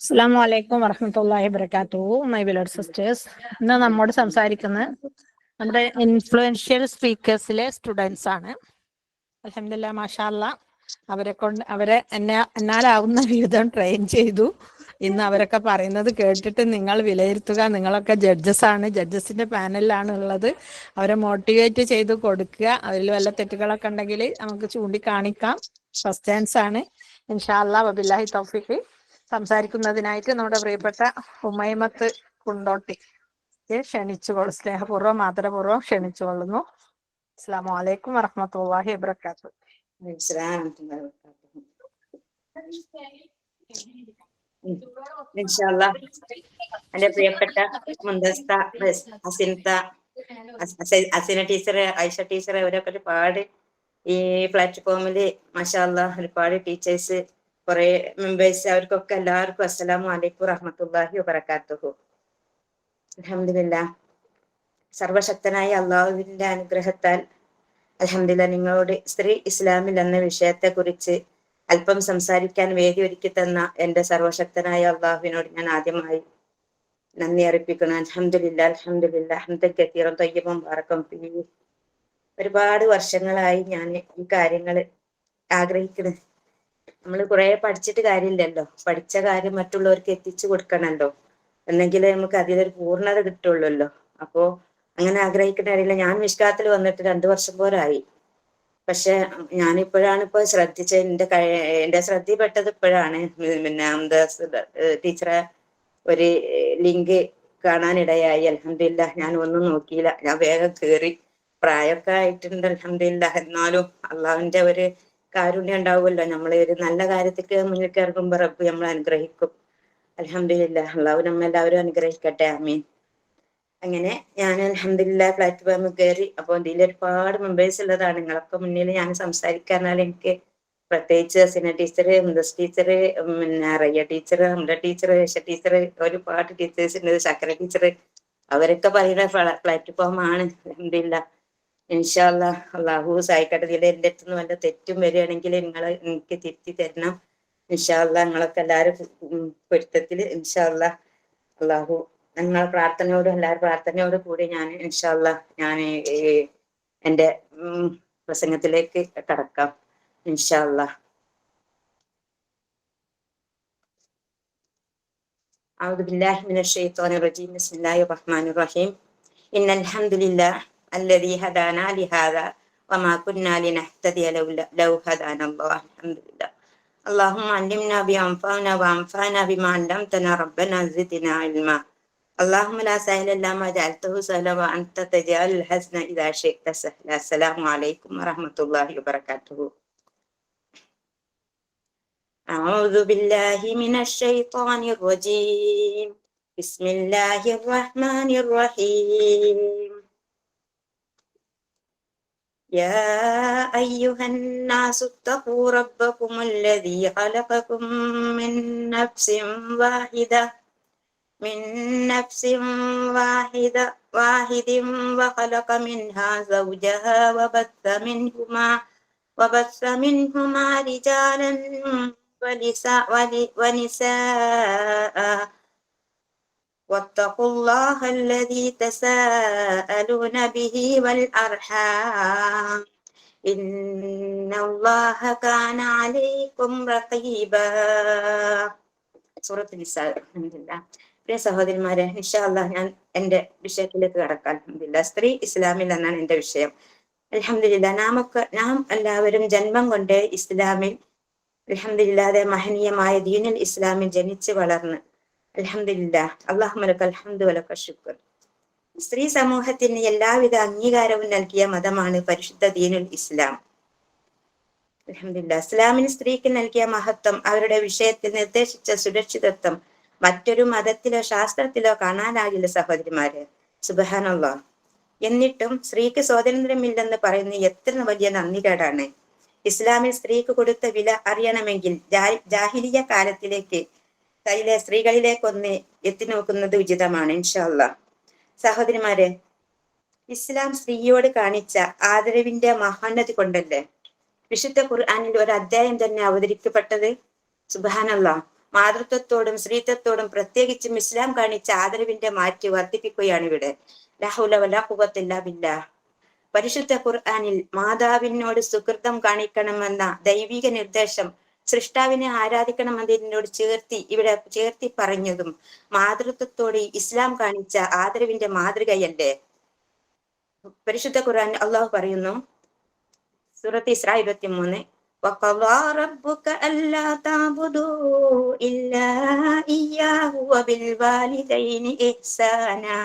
അസ്സലാമു അലൈക്കും വറഹ്മത്തുള്ളാഹി വബറകാതുഹു. മൈ ബിലോഡ് സിസ്റ്റേഴ്സ്, ഇന്ന് നമ്മോട് സംസാരിക്കുന്നത് നമ്മുടെ ഇൻഫ്ലുവൻഷ്യൽ സ്പീക്കേഴ്സിലെ സ്റ്റുഡൻസ് ആണ്. അൽഹംദുലില്ലാ, മാഷാ അല്ലാഹ്. അവരെ എന്നാലാവുന്ന വിധം ട്രെയിൻ ചെയ്തു. ഇന്ന് അവരൊക്കെ പറയുന്നത് കേട്ടിട്ട് നിങ്ങൾ വിലയിരുത്തുക. നിങ്ങളൊക്കെ ജഡ്ജസ് ആണ്, ജഡ്ജസിന്റെ പാനലിലാണ് ഉള്ളത്. അവരെ മോട്ടിവേറ്റ് ചെയ്ത് കൊടുക്കുക. അതിൽ വല്ല തെറ്റുകളൊക്കെ ഉണ്ടെങ്കിൽ നമുക്ക് ചൂണ്ടിക്കാണിക്കാം. ഫസ്റ്റ് ചാൻസ് ആണ്. ഇൻഷാ അല്ലാഹ് വബില്ലാഹി തൗഫീഖ്. സംസാരിക്കുന്നതിനായിട്ട് നമ്മുടെ പ്രിയപ്പെട്ട ഉമൈമത്ത് കുണ്ടോട്ടി സ്നേഹപൂർവ്വം ആദരപൂർവ്വം ക്ഷണിച്ചുകൊള്ളുന്നു. അസ്സലാമു അലൈക്കും വറഹ്മത്തുള്ളാഹി വബറകാതുഹു. ഇൻഷാല്ലാഹ് എന്റെ പ്രിയപ്പെട്ട മുന്തസ്ത, അസിന ടീച്ചർ, ഐഷ ടീച്ചർ, അവരൊക്കെ ഒരുപാട് ഈ പ്ലാറ്റ്ഫോമില് മാഷാ അല്ലാഹ് ഒരുപാട് ടീച്ചേഴ്സ്, കുറെ മെമ്പേഴ്സ്, അവർക്കൊക്കെ എല്ലാവർക്കും അസ്സലാമു അലൈക്കും വറഹ്മത്തുള്ളാഹി വബറകാതുഹു. അൽഹംദുലില്ലാഹ്, സർവശക്തനായ അള്ളാഹുവിന്റെ അനുഗ്രഹത്താൽ അൽഹംദുലില്ലാഹ് നിങ്ങളോട് സ്ത്രീ ഇസ്ലാമിൽ എന്ന വിഷയത്തെ കുറിച്ച് അല്പം സംസാരിക്കാൻ വേദി ഒരുക്കി തന്ന എന്റെ സർവശക്തനായ അള്ളാഹുവിനോട് ഞാൻ ആദ്യമായി നന്ദി അർപ്പിക്കുന്നു. അൽഹംദുലില്ലാഹ് അൽഹംദുലില്ലാഹ് ഹംദൻ കസീറൻ തയ്യിബൻ മുബാറകൻ ഫീഹി. ഒരുപാട് വർഷങ്ങളായി ഞാൻ ഈ കാര്യങ്ങൾ ആഗ്രഹിക്കുന്നു. നമ്മൾ കുറെ പഠിച്ചിട്ട് കാര്യമില്ലല്ലോ, പഠിച്ച കാര്യം മറ്റുള്ളവർക്ക് എത്തിച്ചു കൊടുക്കണമല്ലോ, എന്നെങ്കിലേ നമുക്ക് അതിലൊരു പൂർണ്ണത കിട്ടുള്ളല്ലോ. അപ്പോ അങ്ങനെ ആഗ്രഹിക്കുന്ന അറിയില്ല. ഞാൻ മിഷ്കാത്തിൽ വന്നിട്ട് 2 വർഷം പോരായി. പക്ഷെ ഞാനിപ്പോഴാണ് ശ്രദ്ധിച്ചത്, എന്റെ ശ്രദ്ധയിൽപ്പെട്ടത് ഇപ്പോഴാണ്. പിന്നെ ടീച്ചറെ ഒരു ലിങ്ക് കാണാനിടയായി. അൽഹംദുലില്ലാഹ്, ഞാൻ ഒന്നും നോക്കിയില്ല, ഞാൻ വേഗം കേറി. പ്രായമൊക്കെ ആയിട്ടുണ്ട് അൽഹംദുലില്ലാഹ്. എന്നാലും അള്ളാഹുവിന്റെ ഒരു കാരുണ്യം ഉണ്ടാവുമല്ലോ. നമ്മള് ഒരു നല്ല കാര്യത്തിക്ക് മുന്നിൽ ഇറങ്ങുമ്പോ റബ്ബ് നമ്മളെ അനുഗ്രഹിക്കും. അൽഹംദുലില്ലാഹ്, അള്ളാഹു നമ്മെല്ലാവരും അനുഗ്രഹിക്കട്ടെ, ആമീൻ. അങ്ങനെ ഞാൻ അൽഹംദുലില്ലാഹ് പ്ലാറ്റ്ഫോമിൽ കയറി. അപ്പോൾ ഇതിൽ ഒരുപാട് മെമ്പേഴ്സ് ഉള്ളതാണ്. നിങ്ങളൊക്കെ മുന്നിൽ ഞാൻ സംസാരിക്കാന്നാൽ എനിക്ക് പ്രത്യേകിച്ച് അസിന ടീച്ചർ, മുദസ് ടീച്ചർ, പിന്നെ റയ്യ ടീച്ചർ, ഹംദ ടീച്ചർ, ഐഷ ടീച്ചർ, ഒരുപാട് ടീച്ചേഴ്സ് ഉണ്ട്, ശക്കര ടീച്ചർ, അവരൊക്കെ പറയുന്ന പ്ലാറ്റ്ഫോമാണ്. അൽഹംദുലില്ലാഹ്, ഇൻഷാ അല്ലാഹ് അള്ളാഹു സഹായിക്കട്ടെ. ഇതിൽ എൻ്റെ അടുത്തുനിന്ന് വല്ല തെറ്റും വരികയാണെങ്കിൽ നിങ്ങൾ എനിക്ക് തിരുത്തി തരണം. ഇൻഷാ അല്ലാഹ് നിങ്ങളൊക്കെ എല്ലാവരും പൊരുത്തത്തില് ഇൻഷാ അല്ലാഹ് അള്ളാഹു നിങ്ങളെ എല്ലാവരും പ്രാർത്ഥനയോട് കൂടി ഞാൻ ഇൻഷാ അല്ലാഹ് ഞാൻ എന്റെ പ്രസംഗത്തിലേക്ക് കടക്കാം ഇൻഷാ അല്ലാഹ്. അഊദു ബില്ലാഹി മിനശ് ശൈത്വാനിർ റജീം. ബിസ്മില്ലാഹിർ റഹ്മാനിർ റഹീം. ഇന്നൽ ഹംദുലില്ലാഹ് അല്ലദീ ഹദാനാ ലിഹാദാ വമാ കുന്നാ ലിനഹ്തദിയ ലൗ ഹദാനല്ലാഹ്. അൽഹംദുലില്ലാഹ്. اللهم علمنا بأنفعنا وأنفعنا بما علمتنا ربنا زدنا علما. اللهم لا سهل إلا ما جعلته سهلا وأنت تجعل الحزن إذا شئت سهلا. السلام عليكم ورحمة الله وبركاته. أعوذ بالله من الشيطان الرجيم. بسم الله الرحمن الرحيم. يا أيها الناس اتقوا ربكم الذي خلقكم من نفس واحد وخلق منها زوجها وبث منهما رجالا ونساء واتقوا الله الذي تساءلون به والأرحام إن الله كان عليكم رقيبا. സൂറത്തുൽ നിസാ. അൽഹംദുലില്ലാഹ്. പ്രിയ സഹോദരിമാരെ, ഇൻഷാ അല്ലാഹ് ഞാൻ എന്റെ വിഷയത്തിലേക്ക് കടക്കാം. അൽഹംദുലില്ലാഹ്, സ്ത്രീ ഇസ്ലാമിൽ എന്നാണ് എന്റെ വിഷയം. അൽഹംദുലില്ലാഹ്, നാം എല്ലാവരും ജന്മം കൊണ്ട് ഇസ്ലാമിൽ അൽഹംദുലില്ലാഹ് മഹനീയമായ ദീനുൽ ഇസ്ലാമിൽ ജനിച്ച് വളർന്ന് അൽഹംദുലില്ലാഹ് അല്ലാഹുമ്മ ലക്കൽ ഹംദു വലക്കൽ ശുക്ർ. സ്ത്രീ സമൂഹത്തിന് എല്ലാവിധ അംഗീകാരവും നൽകിയ മതമാണ് പരിശുദ്ധ ദീനുൽ ഇസ്ലാം. അൽഹംദുലില്ലാഹ്, ഇസ്ലാമിന് സ്ത്രീക്ക് നൽകിയ മഹത്വം, അവരുടെ വിഷയത്തിൽ നിർദ്ദേശിച്ച സുരക്ഷിതത്വം മറ്റൊരു മതത്തിലോ ശാസ്ത്രത്തിലോ കാണാനാകില്ല സഹോദരിമാരെ. സുബ്ഹാനല്ലാഹ്. എന്നിട്ടും സ്ത്രീക്ക് സ്വാതന്ത്ര്യമില്ലെന്ന് പറയുന്നത് എത്ര വലിയ നന്ദികേടാണ്. ഇസ്ലാമിൽ സ്ത്രീക്ക് കൊടുത്ത വില അറിയണമെങ്കിൽ ജാഹിലിയ കാലത്തിലേക്ക് സ്ത്രീകളിലേക്കൊന്ന് എത്തി നോക്കുന്നത് ഉചിതമാണ് ഇൻഷാ അല്ലാഹ്. സഹോദരിമാരെ, ഇസ്ലാം സ്ത്രീയോട് കാണിച്ച ആദരവിന്റെ മഹോന്നതി കൊണ്ടല്ലേ വിശുദ്ധ ഖുർആനിൽ ഒരു അധ്യായം തന്നെ അവതരിക്കപ്പെട്ടത്. സുബ്ഹാനല്ലാഹ്. മാതൃത്വത്തോടും സ്ത്രീത്വത്തോടും പ്രത്യേകിച്ചും ഇസ്ലാം കാണിച്ച ആദരവിന്റെ മാറ്റ് വർദ്ധിപ്പിക്കുകയാണ് ഇവിടെ. ലാ ഹൗല വലാ ഖുവത ഇല്ലാ ബില്ലാഹ്. പരിശുദ്ധ ഖുർആനിൽ മാതാവിനോട് സുഹൃതം കാണിക്കണമെന്ന ദൈവിക നിർദ്ദേശം സൃഷ്ടാവിനെ ആരാധിക്കണമെന്നതിനോട് ചേർത്തി പറഞ്ഞതും മാതൃത്വത്തോട് ഇസ്ലാം കാണിച്ച ആദരവിന്റെ മാതൃകയല്ലേ? പരിശുദ്ധ ഖുർആൻ അള്ളാഹു പറയുന്നു, സൂറത്ത് ഇസ്രാ 23, وَقَضَى رَبُّكَ أَلَّا تَعْبُدُوا إِلَّا إِيَّاهُ وَبِالْوَالِدَيْنِ إِحْسَانًا.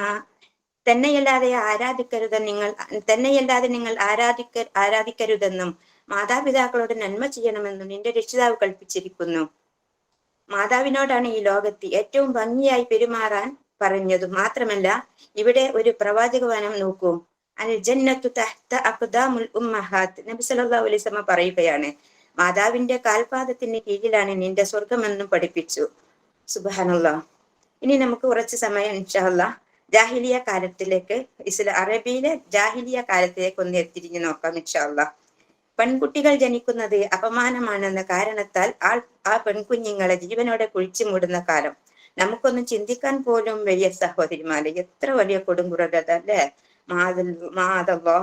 തന്നെയല്ലാതെ നിങ്ങൾ ആരാധിക്കരുതെന്നും മാതാപിതാക്കളോട് നന്മ ചെയ്യണമെന്നും നിന്റെ രക്ഷിതാവ് കൽപ്പിച്ചിരിക്കുന്നു. മാതാവിനോടാണ് ഈ ലോകത്ത് ഏറ്റവും ഭംഗിയായി പെരുമാറാൻ പറഞ്ഞതും മാത്രമല്ല, ഇവിടെ ഒരു പ്രവാചകവനം നോക്കൂ. അൽ ജന്നത്തു തഹ്ത അഖ്ദാമുൽ ഉമ്മഹാത്ത്. നബി സല്ലല്ലാഹു അലൈഹി വസല്ലം പറയുകയാണ്, മാതാവിന്റെ കാൽപാദത്തിന് കീഴിലാണ് നിന്റെ സ്വർഗമെന്നും പഠിപ്പിച്ചു. സുബ്ഹാനല്ലാഹ്. ഇനി നമുക്ക് കുറച്ച് സമയം ഇൻഷാ അല്ലാഹ് ജാഹിലിയ കാലത്തിലേക്ക്, അറബിയിലെ ജാഹിലിയ കാലത്തിലേക്ക് ഒന്ന് തിരിഞ്ഞു നോക്കാം ഇൻഷാ അല്ലാഹ്. പെൺകുട്ടികൾ ജനിക്കുന്നത് അപമാനമാണെന്ന കാരണത്താൽ ആ പെൺകുഞ്ഞുങ്ങളെ ജീവനോടെ കുഴിച്ചു മൂടുന്ന കാലം നമുക്കൊന്നും ചിന്തിക്കാൻ പോലും വലിയ സഹോദരിമാരെ, എത്ര വലിയ കൊടുങ്കുറത അല്ലേ? മാതല്ലോ.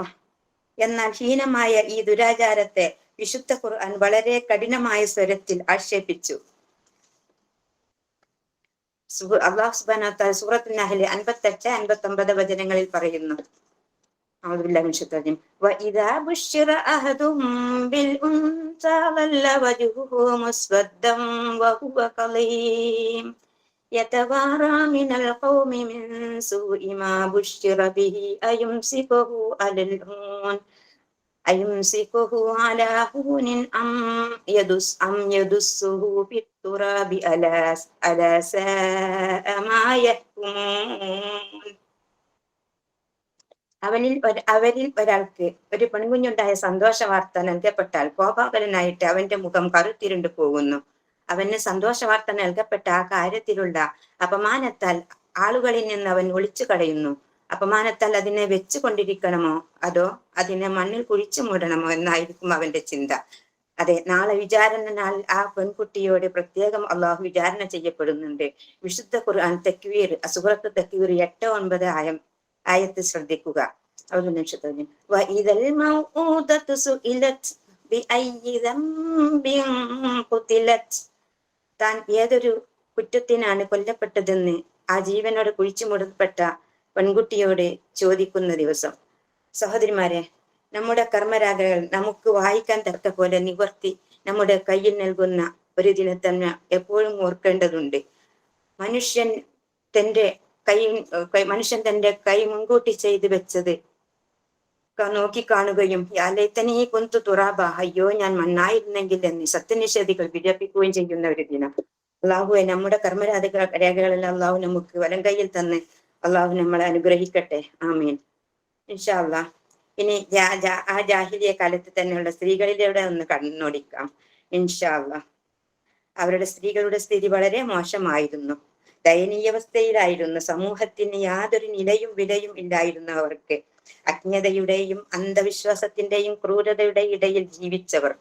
എന്നാൽ ഹീനമായ ഈ ദുരാചാരത്തെ വിശുദ്ധ ഖുർആൻ വളരെ കഠിനമായ സ്വരത്തിൽ ആക്ഷേപിച്ചു. അല്ലാഹു സുബ്ഹാനഹു വ തആല സൂറത്തുൽ നഹ്ൽ 58-59 വചനങ്ങളിൽ പറയുന്നു, أعوذ بالله من الشيطان الرجيم وإذا بشر أحدهم بالأنثى ظل وجهه مسودا وهو كظيم يتوارى من القوم من سوء ما بشر به أيمسكه على هون أم يدسه في التراب ألا ساء ما يحكمون. അവരിൽ ഒരാൾക്ക് ഒരു പെൺകുഞ്ഞുണ്ടായ സന്തോഷ വാർത്ത നൽകപ്പെട്ടാൽ കോപാകുലനായിട്ട് അവന്റെ മുഖം കറുത്തിരുണ്ടു പോകുന്നു. അവന് സന്തോഷ വാർത്ത നൽകപ്പെട്ട ആ കാര്യത്തിലുള്ള അപമാനത്താൽ ആളുകളിൽ നിന്ന് അവൻ ഒളിച്ചു കളയുന്നു. അപമാനത്താൽ അതിനെ വെച്ചു കൊണ്ടിരിക്കണമോ അതോ അതിനെ മണ്ണിൽ കുഴിച്ചു മൂടണമോ എന്നായിരിക്കും അവന്റെ ചിന്ത. അതെ, നാളെ വിചാരണ നാൾ ആ പെൺകുട്ടിയോട് പ്രത്യേകം അള്ളാഹു വിചാരണ ചെയ്യപ്പെടുന്നുണ്ട്. വിശുദ്ധ ഖുർആൻ തക്വീർ, സൂറത്ത് തക്വീർ 8-9 ആയത്ത് ശ്രദ്ധിക്കുക. താൻ ഏതൊരു കുറ്റത്തിനാണ് കൊല്ലപ്പെട്ടതെന്ന് ആ ജീവനോട് കുഴിച്ചു മൂടപ്പെട്ട പെൺകുട്ടിയോട് ചോദിക്കുന്ന ദിവസം. സഹോദരിമാരെ, നമ്മുടെ കർമ്മരാഗകൾ നമുക്ക് വായിക്കാൻ തക്ക പോലെ നിവർത്തി നമ്മുടെ കയ്യിൽ നൽകുന്ന ഒരു ദിനം തന്നെ എപ്പോഴും ഓർക്കേണ്ടതുണ്ട്. മനുഷ്യൻ തന്റെ കൈ മുൻകൂട്ടി ചെയ്തു വെച്ചത് നോക്കി കാണുകയും യാലൈതനീ കുന്തു തുറാബ, അയ്യോ ഞാൻ മണ്ണായിരുന്നെങ്കിൽ എന്ന് സത്യനിഷേധികൾ വിലപിക്കുകയും ചെയ്യുന്ന ഒരു ദിനം. അള്ളാഹുവെ, നമ്മുടെ രേഖകളെല്ലാം അള്ളാഹു നമുക്ക് വലം കയ്യിൽ തന്ന് അള്ളാഹു നമ്മളെ അനുഗ്രഹിക്കട്ടെ. ആമീൻ. ഇൻഷാ അല്ലാഹ്. ഇനി ആ ജാഹിലിയ കാലത്ത് തന്നെയുള്ള സ്ത്രീകളിലൂടെ ഒന്ന് കണ്ണോടിക്കാം ഇൻഷാ അല്ലാഹ്. സ്ത്രീകളുടെ സ്ഥിതി വളരെ മോശമായിരുന്നു, ദയനീയാവസ്ഥയിലായിരുന്നു. സമൂഹത്തിന് യാതൊരു നിലയും വിലയും ഇല്ലായിരുന്നു അവർക്ക്. അജ്ഞതയുടെയും അന്ധവിശ്വാസത്തിന്റെയും ക്രൂരതയുടെ ഇടയിൽ ജീവിച്ചവർ.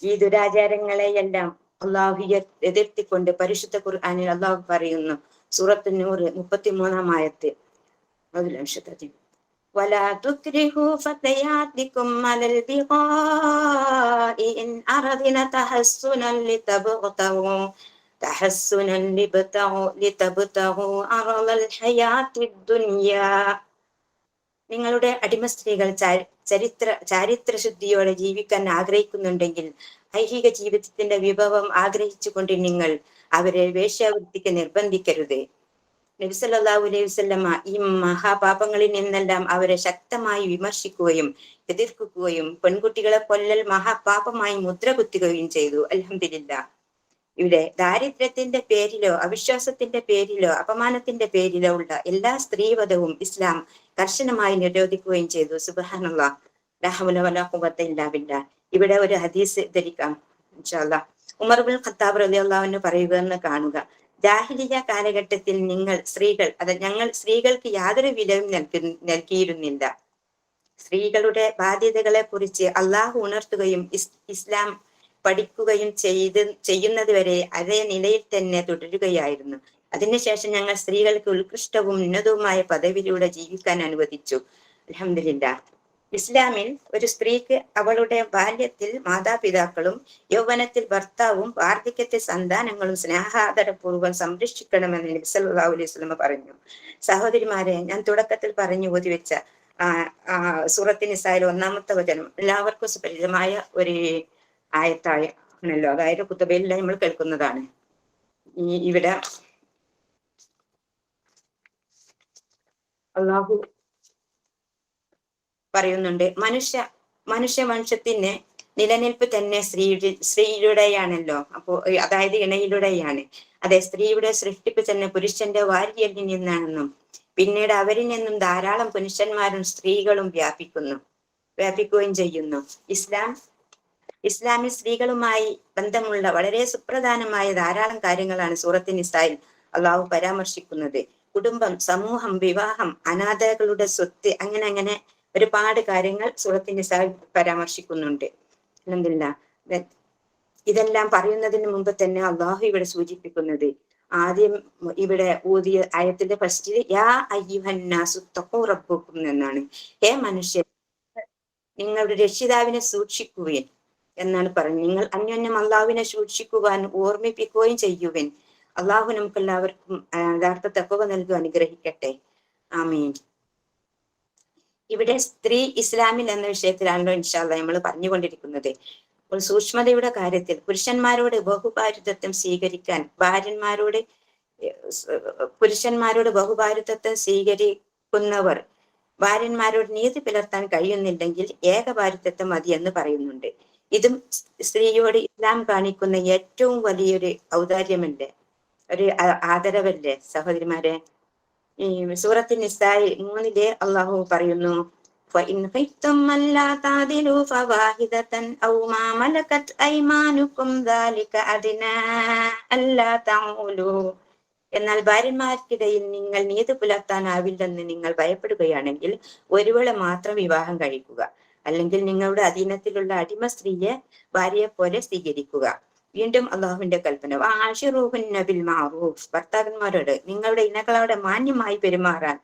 ഈ ദുരാചാരങ്ങളെയെല്ലാം അള്ളാഹു എതിർത്തിക്കൊണ്ട് പരിശുദ്ധ ഖുർആനിൽ അള്ളാഹു പറയുന്നു, സൂറത്ത് നൂർ 33 ആയത്ത്. ولا تكرهوا فتياتكم على البغاء إن أردنا تحسنا عرض الحياة الدنيا. നിങ്ങളുടെ അടിമ സ്ത്രീകൾ ചാരിത്രശുദ്ധിയോടെ ജീവിക്കാൻ ആഗ്രഹിക്കുന്നുണ്ടെങ്കിൽ ഐഹിക ജീവിതത്തിന്റെ വിഭവം ആഗ്രഹിച്ചുകൊണ്ട് നിങ്ങൾ അവരെ വേശ്യാവൃത്തിക്ക് നിർബന്ധിക്കരുത്. നബി സല്ലല്ലാഹു അലൈഹി വസല്ലമ ഈ മഹാപാപങ്ങളിൽ നിന്നെല്ലാം അവരെ ശക്തമായി വിമർശിക്കുകയും എതിർക്കുകയും പെൺകുട്ടികളെ കൊല്ലൽ മഹാപാപമായി മുദ്ര കുത്തുകയും ചെയ്തു. അൽഹംദുലില്ലാഹ്. ഇവിടെ ദാരിദ്ര്യത്തിന്റെ പേരിലോ അവിശ്വാസത്തിന്റെ പേരിലോ അപമാനത്തിന്റെ പേരിലോ ഉള്ള എല്ലാ സ്ത്രീവധവും ഇസ്ലാം കർശനമായി നിരോധിക്കുകയും ചെയ്തു. സുബ്ഹാനല്ലാഹ്. ലാ ഹൗല വലാ ഖുവത ഇല്ലാ ബില്ലാഹ്. ഇവിടെ ഒരു ഹദീസ് ധരിക്കാം ഇൻഷാ അല്ലാഹ്. ഉമർ ഇബ്നുൽ ഖത്താബ് റളിയല്ലാഹു അൻഹു പറയുകയെന്ന് കാണുക, ജാഹിലിയ കാലഘട്ടത്തിൽ ഞങ്ങൾ സ്ത്രീകൾക്ക് യാതൊരു വിലയും നൽകിയിരുന്നില്ല. സ്ത്രീകളുടെ ബാധ്യതകളെ കുറിച്ച് അള്ളാഹു ഉണർത്തുകയും ഇസ്ലാം പഠിക്കുകയും ചെയ്യുന്നത് വരെ അതേ നിലയിൽ തന്നെ തുടരുകയായിരുന്നു. അതിനുശേഷം ഞങ്ങൾ സ്ത്രീകൾക്ക് ഉത്കൃഷ്ടവും ഉന്നതവുമായ പദവിയിലൂടെ ജീവിക്കാൻ അനുവദിച്ചു. അൽഹംദുലില്ലാഹ്. ഇസ്ലാമിൽ ഒരു സ്ത്രീക്ക് അവളുടെ ബാല്യത്തിൽ മാതാപിതാക്കളും യൗവനത്തിൽ ഭർത്താവും വാർദ്ധക്യത്തിൽ സന്താനങ്ങളും സ്നേഹാദരപൂർവ്വം സംരക്ഷിക്കണമെന്ന് നബി സല്ലല്ലാഹു അലൈഹി വസല്ലം പറഞ്ഞു. സഹോദരിമാരെ, ഞാൻ തുടക്കത്തിൽ പറഞ്ഞു ഓതിവെച്ച സൂറത്തുൻ നിസായിലെ 1-ാമത്തെ വചനം എല്ലാവർക്കും സുപരിചിതമായ ഒരു ആയത്താണല്ലോ. അതായത് ഖുതുബയിൽ നമ്മൾ കേൾക്കുന്നതാണ്. ഇവിടെ അള്ളാഹു പറയുന്നുണ്ട്, മനുഷ്യവംശത്തിന് നിലനിൽപ്പ് തന്നെ സ്ത്രീയുടെയാണല്ലോ. അപ്പോ അതായത് ഇണയിലൂടെയാണ്. അതെ, സ്ത്രീയുടെ സൃഷ്ടിപ്പ് തന്നെ പുരുഷന്റെ വാരിയലിൽ നിന്നാണെന്നും പിന്നീട് അവരിൽ നിന്നും ധാരാളം പുരുഷന്മാരും സ്ത്രീകളും വ്യാപിക്കുകയും ചെയ്യുന്നു. ഇസ്ലാമിൽ സ്ത്രീകളുമായി ബന്ധമുള്ള വളരെ സുപ്രധാനമായ ധാരാളം കാര്യങ്ങളാണ് സൂറത്തുൻ നിസായിൽ അള്ളാഹു പരാമർശിക്കുന്നത്. കുടുംബം, സമൂഹം, വിവാഹം, അനാഥകളുടെ സ്വത്ത്, അങ്ങനെ ഒരുപാട് കാര്യങ്ങൾ സൂറത്തുൻ നിസായിൽ പരാമർശിക്കുന്നുണ്ട്. അൽഹംദുലില്ലാഹ്. ഇതെല്ലാം പറയുന്നതിന് മുമ്പ് തന്നെ അള്ളാഹു ഇവിടെ സൂചിപ്പിക്കുന്നത്, ആദ്യം ഇവിടെ ഊതിയ ആയത്തിന്റെ ഫസ്റ്റിൽ യാ അയ്യുഹന്നാസു തഖൂ റബ്ബക്കും എന്നാണ്. ഹേ മനുഷ്യർ, നിങ്ങളുടെ രക്ഷിതാവിനെ സൂക്ഷിക്കുവിൻ എന്നാണ് പറഞ്ഞത്. നിങ്ങൾ അന്യോന്യം അള്ളാഹുവിനെ സൂക്ഷിക്കുവാൻ ഓർമ്മിപ്പിക്കുകയും ചെയ്യുവിൻ. അള്ളാഹു നമുക്ക് എല്ലാവർക്കും യഥാർത്ഥ തഖ്വ നൽകി അനുഗ്രഹിക്കട്ടെ. ആമീൻ. ഇവിടെ സ്ത്രീ ഇസ്ലാമിൽ എന്ന വിഷയത്തിലാണല്ലോ ഇൻഷാ അല്ലാഹ് നമ്മൾ പറഞ്ഞുകൊണ്ടിരിക്കുന്നത്. അപ്പോൾ സൂക്ഷ്മതയുടെ കാര്യത്തിൽ പുരുഷന്മാരോട് ബഹുഭാരിതത്വം സ്വീകരിക്കാൻ പുരുഷന്മാരോട് ബഹുഭാരിതത്വം സ്വീകരിക്കുന്നവർ ഭാര്യന്മാരോട് നീതി പുലർത്താൻ കഴിയുന്നില്ലെങ്കിൽ ഏകഭാരിതത്വം മതി എന്ന് പറയുന്നുണ്ട്. ഇതും സ്ത്രീയോട് ഇസ്ലാം കാണിക്കുന്ന ഏറ്റവും വലിയൊരു ഔദാര്യമല്ലേ, ഒരു ആദരവല്ലേ സഹോദരിമാരെ. ഈ സൂറത്തുൻ നിസാഇ 3 അള്ളാഹു പറയുന്നു, فَإِنْ خِفْتُمْ أَلَّا تَعْدِلُوا فَوَاحِدَةً أَوْ مَا مَلَكَتْ أَيْمَانُكُمْ ذَلِكَ أَدْنَىٰ أَلَّا تَعُولُوا. എന്നാൽ ഭാര്യന്മാർക്കിടയിൽ നിങ്ങൾ നീതി പുലർത്താനാവില്ലെന്ന് നിങ്ങൾ ഭയപ്പെടുകയാണെങ്കിൽ ഒരുവളെ മാത്രം വിവാഹം കഴിക്കുക, അല്ലെങ്കിൽ നിങ്ങളുടെ അധീനത്തിലുള്ള അടിമ സ്ത്രീയെ ഭാര്യയെ പോലെ സ്വീകരിക്കുക. വീണ്ടും അള്ളാഹുവിന്റെ കൽപ്പന, വഅശിറൂഹുന്ന ബിൽ മഅറൂഫ്. ഭർത്താക്കന്മാരോട് നിങ്ങളുടെ ഇണകളോടെ മാന്യമായി പെരുമാറാൻ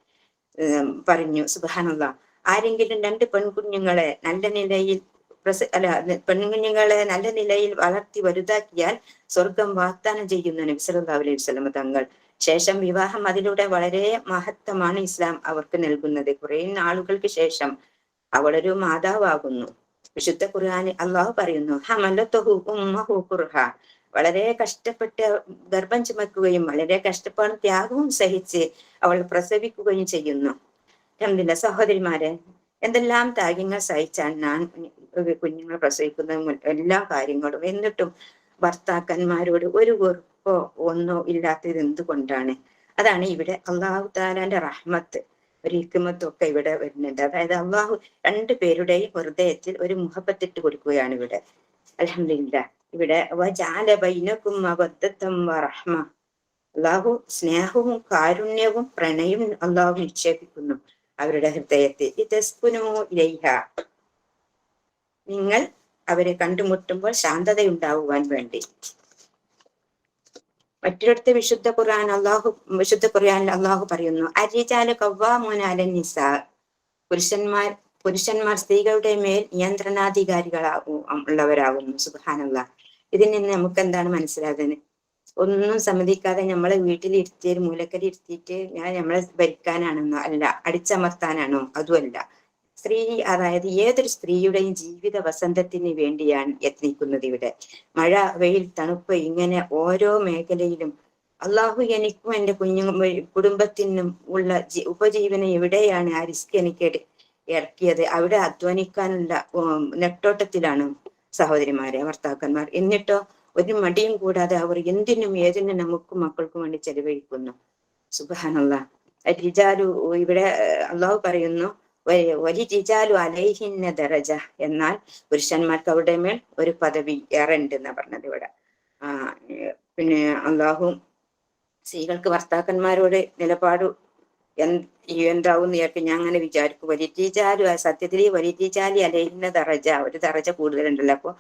പറഞ്ഞു. സുബ്ഹാനല്ലാഹ്. ആരെങ്കിലും 2 പെൺകുഞ്ഞുങ്ങളെ നല്ല നിലയിൽ വളർത്തി വലുതാക്കിയാൽ സ്വർഗം വാഗ്ദാനം ചെയ്യുന്നു നബി സല്ലല്ലാഹു അലൈഹി വസല്ലം തങ്ങൾ. ശേഷം വിവാഹം, അതിലൂടെ വളരെ മഹത്വമാണ് ഇസ്ലാം അവർക്ക് നൽകുന്നത്. കുറെ നാളുകൾക്ക് ശേഷം അവളൊരു മാതാവാകുന്നു. വിശുദ്ധ ഖുർആനിൽ അള്ളാഹു പറയുന്നു, ഹമലതുഹു ഉമ്മഹു കുർഹ. വളരെ കഷ്ടപ്പെട്ട് ഗർഭം ചുമക്കുകയും വളരെ കഷ്ടപ്പാടും ത്യാഗവും സഹിച്ച് അവൾ പ്രസവിക്കുകയും ചെയ്യുന്നു. അൽഹംദുലില്ലാഹ്. സഹോദരിമാരെ, എന്തെല്ലാം ത്യാഗങ്ങൾ സഹിച്ചാണ് ഞാൻ കുഞ്ഞുങ്ങളെ പ്രസവിക്കുന്ന എല്ലാ കാര്യങ്ങളും. എന്നിട്ടും ഭർത്താക്കന്മാരോട് ഒരു വെറുപ്പോ ഒന്നോ ഇല്ലാത്തത് എന്തുകൊണ്ടാണ്? അതാണ് ഇവിടെ അള്ളാഹു തആലാന്റെ റഹ്മത്ത്, ഒരു ഹിക്മത്തും ഒക്കെ ഇവിടെ വരുന്നുണ്ട്. അതായത് അള്ളാഹു 2 പേരുടെയും ഹൃദയത്തിൽ ഒരു മുഹബത്തിട്ട് കൊടുക്കുകയാണ് ഇവിടെ. അൽഹംദുലില്ലാഹ്. ഇവിടെ വജഅല ബൈനകും മവദ്ദത്തൻ വറഹ്മ. അള്ളാഹു സ്നേഹവും കാരുണ്യവും പ്രണയവും അള്ളാഹു നിക്ഷേപിക്കുന്നു അവരുടെ ഹൃദയത്തിൽ. ഇതസ്കുനൂ ഇലൈഹ. നിങ്ങൾ അവരെ കണ്ടുമുട്ടുമ്പോൾ ശാന്തതയുണ്ടാവുവാൻ വേണ്ടി. മറ്റൊരിടത്ത് വിശുദ്ധ ഖുർആനിൽ അള്ളാഹു പറയുന്നു, അർരിജാലു ഖവ്വാമൂന അലൻ നിസാ. പുരുഷന്മാർ സ്ത്രീകളുടെ മേൽ ഉള്ളവരാകുന്നു. സുബ്ഹാനല്ലാഹ്. ഇതിൽ നിന്ന് നമുക്ക് എന്താണ് മനസ്സിലാകുന്നത്? ഒന്നും സമ്മതിക്കാതെ നമ്മളെ വീട്ടിലിരുത്തി ഒരു മൂലക്കരി ഇരുത്തിയിട്ട് നമ്മളെ ഭരിക്കാനാണെന്നോ അല്ല, അടിച്ചമർത്താനാണോ അതുമല്ല. സ്ത്രീ, അതായത് ഏതൊരു സ്ത്രീയുടെയും ജീവിത വസന്തത്തിന് വേണ്ടിയാണ് യത്നിക്കുന്നത് ഇവിടെ. മഴ, വെയിൽ, തണുപ്പ്, ഇങ്ങനെ ഓരോ മേഖലയിലും അള്ളാഹു എനിക്കും എന്റെ കുടുംബത്തിനും ഉള്ള ഉപജീവനം എവിടെയാണ് ആ റിസ്ക് എനിക്ക് ഇറക്കിയത്, അവിടെ അധ്വാനിക്കാനുള്ള നെട്ടോട്ടത്തിലാണ് സഹോദരിമാരെ ഭർത്താക്കന്മാർ. എന്നിട്ടോ ഒരു മടിയും കൂടാതെ അവർ എന്തിനും ഏതിനും നമുക്കും മക്കൾക്കും വേണ്ടി ചെലവഴിക്കുന്നു. സുബ്ഹാനല്ലാഹ്. റിജാലു, ഇവിടെ അള്ളാഹു പറയുന്നു, വലിരിജാലു അലൈഹിന്ന ദറജ. എന്നാൽ പുരുഷന്മാർക്ക് അവരുടെ മേൽ ഒരു പദവി ഏറെ ഉണ്ട് എന്നാ പറഞ്ഞത് ഇവിടെ. പിന്നെ അള്ളാഹു സ്ത്രീകൾക്ക് ഭർത്താക്കന്മാരോട് നിലപാട് എന്താവും വിചാരിക്കും. ഞാൻ അങ്ങനെ വിചാരിക്കും, വലിരിജാലു, സത്യത്തിൽ വലിരിജാലി അലൈഹിന്ന ദറജ, ഒരു ദറജ കൂടുതലുണ്ടല്ലോ. അപ്പൊ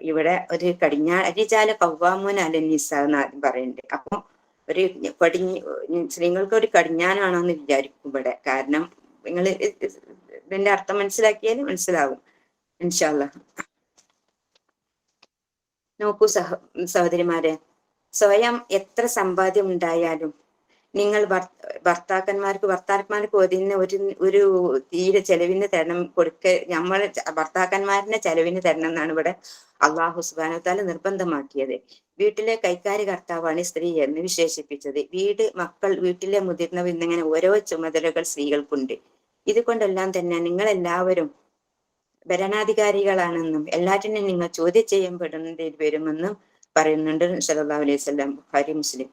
ഇവിടെ ഒരു കടിഞ്ഞാരിജാല കവ്വാമൂൻ അലന്നിസ എന്ന് പറയുന്നുണ്ട്. അപ്പൊ ഒരു സ്ത്രീകൾക്ക് ഒരു കടിഞ്ഞാനാണോന്ന് വിചാരിക്കും ഇവിടെ. കാരണം നിങ്ങൾ ഇതിന്റെ അർത്ഥം മനസ്സിലാക്കിയാൽ മനസ്സിലാവും ഇൻഷാ അല്ലാഹ്. നോക്കൂ സഹോദരിമാരെ, സ്വയം എത്ര സമ്പാദ്യം ഉണ്ടായാലും നിങ്ങൾ ഭർത്താക്കന്മാർക്ക് ഒതുങ്ങുന്ന ഒരു തീരെ ചെലവിന് തരണം നമ്മൾ ഭർത്താക്കന്മാരിനെ ചെലവിന് തരണം എന്നാണ് ഇവിടെ അള്ളാഹു സുബ്ഹാനഹു വതആല നിർബന്ധമാക്കിയത്. വീട്ടിലെ കൈക്കാരി കർത്താവാണ് സ്ത്രീ എന്ന് വിശേഷിപ്പിച്ചത്. വീട്, മക്കൾ, വീട്ടിലെ മുതിർന്നവർ എന്നിങ്ങനെ ഓരോ ചുമതലകൾ സ്ത്രീകൾക്കുണ്ട്. ഇതുകൊണ്ടെല്ലാം തന്നെ നിങ്ങൾ എല്ലാവരും ഭരണാധികാരികളാണെന്നും എല്ലാറ്റിനും നിങ്ങൾ ചോദ്യം ചെയ്യപ്പെടേണ്ടി വരുമെന്നും പറയുന്നുണ്ട് സല്ലല്ലാഹു അലൈഹി വസല്ലം, ബുഖാരി, മുസ്ലിം.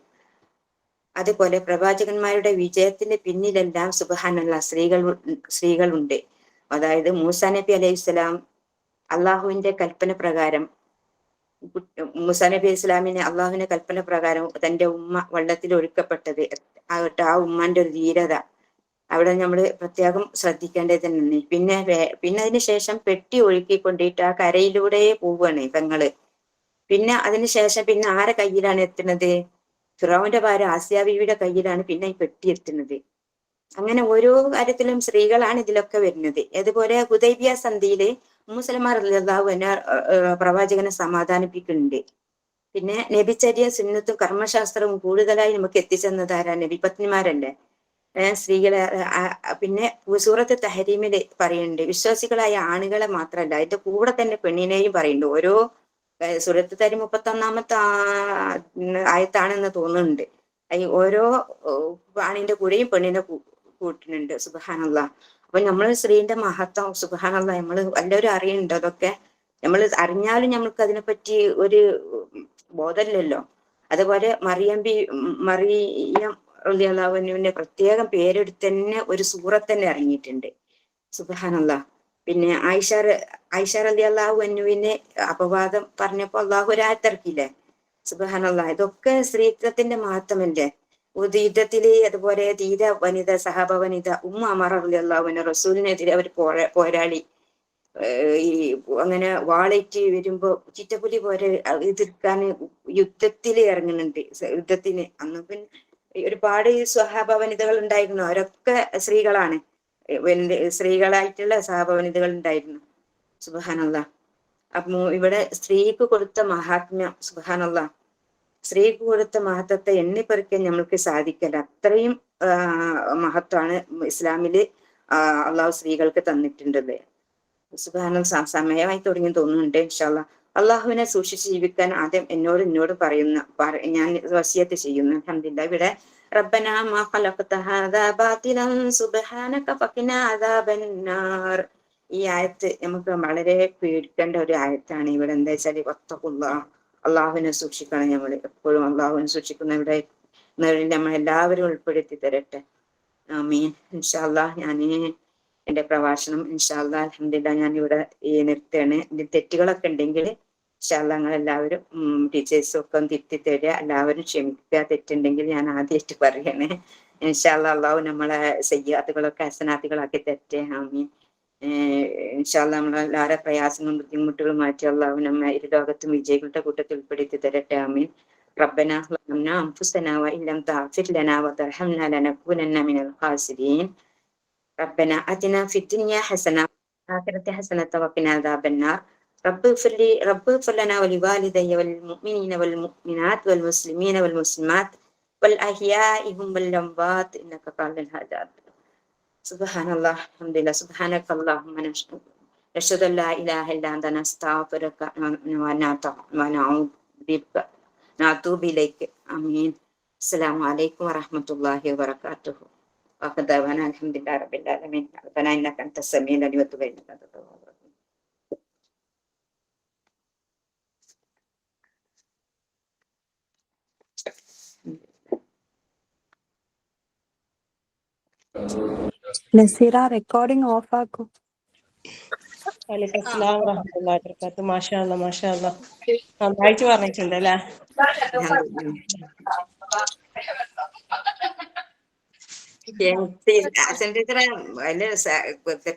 അതുപോലെ പ്രവാചകന്മാരുടെ വിജയത്തിന് പിന്നിലെല്ലാം സുബ്ഹാനല്ലാഹ് സ്ത്രീകളുണ്ട്. അതായത് മൂസാ നബി അലൈഹിസ്സലാം അള്ളാഹുവിന്റെ കൽപ്പന പ്രകാരം, മൂസാ നബി ഇസ്ലാമിന് അള്ളാഹുവിന്റെ കൽപ്പന പ്രകാരം തന്റെ ഉമ്മ വെള്ളത്തിൽ ഒഴുക്കപ്പെട്ടത്, ആ ഉമ്മാന്റെ ഒരു ധീരത അവിടെ നമ്മൾ പ്രത്യേകം ശ്രദ്ധിക്കേണ്ടത് തന്നെ. പിന്നെ അതിന് ശേഷം പെട്ടി ഒഴുക്കിക്കൊണ്ടിട്ട് ആ കരയിലൂടെ പോവുകയാണ് പെങ്ങള്. പിന്നെ അതിനുശേഷം പിന്നെ ആരെ കയ്യിലാണ് എത്തുന്നത്? ഫിറൗന്റെ ഭാര്യ ആസിയ ബീവിയുടെ കയ്യിലാണ് പിന്നെ ഈ പെട്ടി എത്തുന്നത്. അങ്ങനെ ഓരോ കാര്യത്തിലും സ്ത്രീകളാണ് ഇതിലൊക്കെ വരുന്നത്. അതുപോലെ ഹുദൈബിയ സന്ധിയില് ഉമ്മു സലമ റളിയല്ലാഹു അൻഹ പ്രവാചകനെ സമാധാനിപ്പിക്കുന്നുണ്ട്. പിന്നെ നബിചര്യ, സുന്നത്തും കർമ്മശാസ്ത്രവും കൂടുതലായി നമുക്ക് എത്തിച്ചെന്നത് ആരാ? നബി പത്നിമാരല്ലേ, സ്ത്രീകളെ. പിന്നെ സൂറത്ത് തഹരീമില് പറയുന്നുണ്ട് വിശ്വാസികളായ ആണുങ്ങളെ മാത്രമല്ല, അതിന്റെ കൂടെ തന്നെ പെണ്ണിനെയും പറയുന്നുണ്ട്. ഓരോ സൂറത്ത് തഹരീം 31-ാമത്തെ ആയത്താണെന്ന് തോന്നുന്നുണ്ട്. ഓരോ ആണിന്റെ കൂടെയും പെണ്ണിനെ കൂട്ടുന്നുണ്ട്. സുബ്ഹാനല്ലാഹ്. അപ്പൊ നമ്മൾ സ്ത്രീന്റെ മഹത്വം സുബ്ഹാനല്ലാഹ് നമ്മൾ എല്ലാവരും അറിയുന്നുണ്ട്. അതൊക്കെ നമ്മൾ അറിഞ്ഞാലും നമ്മൾക്ക് അതിനെപ്പറ്റി ഒരു ബോധമില്ലല്ലോ. അതുപോലെ മറിയം റളിയല്ലാഹുവിന്റെ പ്രത്യേകം പേരെടുത്ത് തന്നെ ഒരു സൂറത്ത് തന്നെ ഇറങ്ങിയിട്ടുണ്ട്. സുബ്ഹാനല്ലാഹ്. പിന്നെ ആയിഷ റളിയല്ലാഹു അൻഹുവിനെ അപവാദം പറഞ്ഞപ്പോ അള്ളാഹു ഒരു ആയത്തിറക്കിയില്ലേ? സുബ്ഹാനല്ലാഹ്. ഇതൊക്കെ സ്ത്രീത്വത്തിന്റെ മഹത്വമല്ലേ. യുദ്ധത്തില് അതുപോലെ ധീര വനിത, സഹാബ വനിത ഉമ്മു അമറ റളിയല്ലാഹു അൻഹ റസൂലിനെതിരെ അവർ പോരാളി. ഈ അങ്ങനെ വാളേറ്റ് വരുമ്പോ ചിറ്റപ്പുലി പോലെ എതിർക്കാൻ യുദ്ധത്തിൽ ഇറങ്ങുന്നുണ്ട്. യുദ്ധത്തിന് അന്ന് പിന്നെ ഒരുപാട് സ്വഹാബ വനിതകൾ ഉണ്ടായിരുന്നു. അവരൊക്കെ സ്ത്രീകളാണ്. സ്ത്രീകളായിട്ടുള്ള സ്വഹാബ വനിതകൾ ഉണ്ടായിരുന്നു. സുബ്ഹാനല്ലാഹ്. അപ്പൊ ഇവിടെ സ്ത്രീക്ക് കൊടുത്ത മഹാത്മ്യം, സുബ്ഹാനല്ലാഹ്, സ്ത്രീക്ക് കൊടുത്ത മഹത്വത്തെ എണ്ണിപ്പെറുക്കാൻ നമ്മൾക്ക് സാധിക്കില്ല. അത്രയും മഹത്വമാണ് ഇസ്ലാമില് അള്ളാഹു സ്ത്രീകൾക്ക് തന്നിട്ടുണ്ടത്. സുബ്ഹാനല്ലാഹ്. സമയമായി തുടങ്ങി തോന്നുന്നുണ്ട്. ഇൻഷാ അല്ലാഹ്. അള്ളാഹുവിനെ സൂക്ഷിച്ച് ജീവിക്കാൻ ആദ്യം എന്നോട് ഞാൻ വസിയത്ത് ചെയ്യുന്നു. അൽഹംദുലില്ലാഹ്. ഇവിടെ റബ്ബനാ മാ ഖലഖത ഹാദാ ബാതിലൻ സുബ്ഹാനക ഫഖിനാ അദാബന്നാർ. ഈ ആയത്ത് നമുക്ക് വളരെ പേടിക്കേണ്ട ഒരു ആയത്താണ്. ഇവിടെ എന്താ വെച്ചാൽ വത്തഖുല്ലാഹ്, അള്ളാഹുവിനെ സൂക്ഷിക്കണം. നമ്മൾ എപ്പോഴും അള്ളാഹുവിനെ സൂക്ഷിക്കുന്ന ഇവിടെ നമ്മൾ എല്ലാവരും ഉൾപ്പെടുത്തി തരട്ടെ. ആമീൻ. ഇൻഷാ അല്ലാഹ്. ഞാൻ എന്റെ പ്രഭാഷണം ഇൻഷാ അല്ലാഹ് അൽഹംദുലില്ലാഹ് ഞാൻ ഇവിടെ നിർത്തുകയാണ്. ഇതിൽ തെറ്റുകളൊക്കെ ഉണ്ടെങ്കിൽ ഇൻഷാ അല്ലാഹ് നിങ്ങൾ എല്ലാവരും ടീച്ചേഴ്സും ഒക്കെ തിരുത്തി തരിക. എല്ലാവരും ക്ഷമിക്കുക. തെറ്റുണ്ടെങ്കിൽ ഞാൻ ആദ്യമായിട്ട് പറയണേ. ഇൻഷാ അല്ലാഹ്. അള്ളാഹു നമ്മളെ സയ്യിഅത്തുകളൊക്കെ ഹസനാത്തുകളാക്കി തരട്ടെ. ആമീൻ. ഇൻഷാ അല്ലാഹ് നമ്മളെല്ലാവരുടെ പ്രയാസങ്ങളും ബുദ്ധിമുട്ടുകളും മാറ്റി അള്ളാഹു നമ്മെ ഇരു ലോകത്തും വിജയികളുടെ കൂട്ടത്തിൽ ഉൾപ്പെടുത്തി തരട്ടെ. ആമീൻ. ربنا ظلمنا أنفسنا وإن لم تغفر لنا وترحمنا لنكونن من الخاسرين. ربنا آتنا في الدنيا حسنة وفي الآخرة حسنة وقنا عذاب النار. رب اغفر لنا ولوالدي والمؤمنين والمؤمنات والمسلمين والمسلمات والأحياء والأموات إنك قال الحاجات. سبحان الله. الحمد لله. سبحانك اللهم نشهد أن لا إله إلا أنت نستغفرك ونتوب إليك. آمين. السلام عليكم ورحمة الله وبركاته. وآخر دعوانا الحمد لله رب العالمين. ربنا إنك أنت السميع العليم وتب علينا إنك أنت التواب الرحيم. നസീറ റെക്കോർഡിംഗ് ഓഫ് ആക്കൂ. വലൈക്കും അസ്സലാം വറഹ്മത്തുള്ളാഹി വബറകാതുഹു. മാഷാ അല്ലാഹ് മാഷാ അല്ലാഹ്. നന്നായിട്ട് പറഞ്ഞിട്ടുണ്ട് അല്ലേ?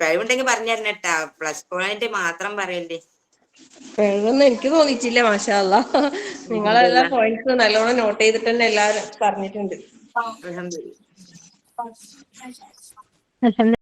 കഴിവുണ്ടെങ്കിൽ പറഞ്ഞു തരണം കേട്ടാ. പ്ലസ് പോയിന്റ് മാത്രം പറയല്ലേ. പിഴവൊന്നും എനിക്ക് തോന്നിയിട്ടില്ല. മാഷാ അല്ലാ. നിങ്ങളെല്ലാ അൽഹംദുലില്ലാ. പോയിന്റ്സ് നല്ലോണം നോട്ട് ചെയ്തിട്ട് തന്നെ എല്ലാരും പറഞ്ഞിട്ടുണ്ട്. അൽഹംദുലില്ലാ. അൽഹംദുലില്ലാ.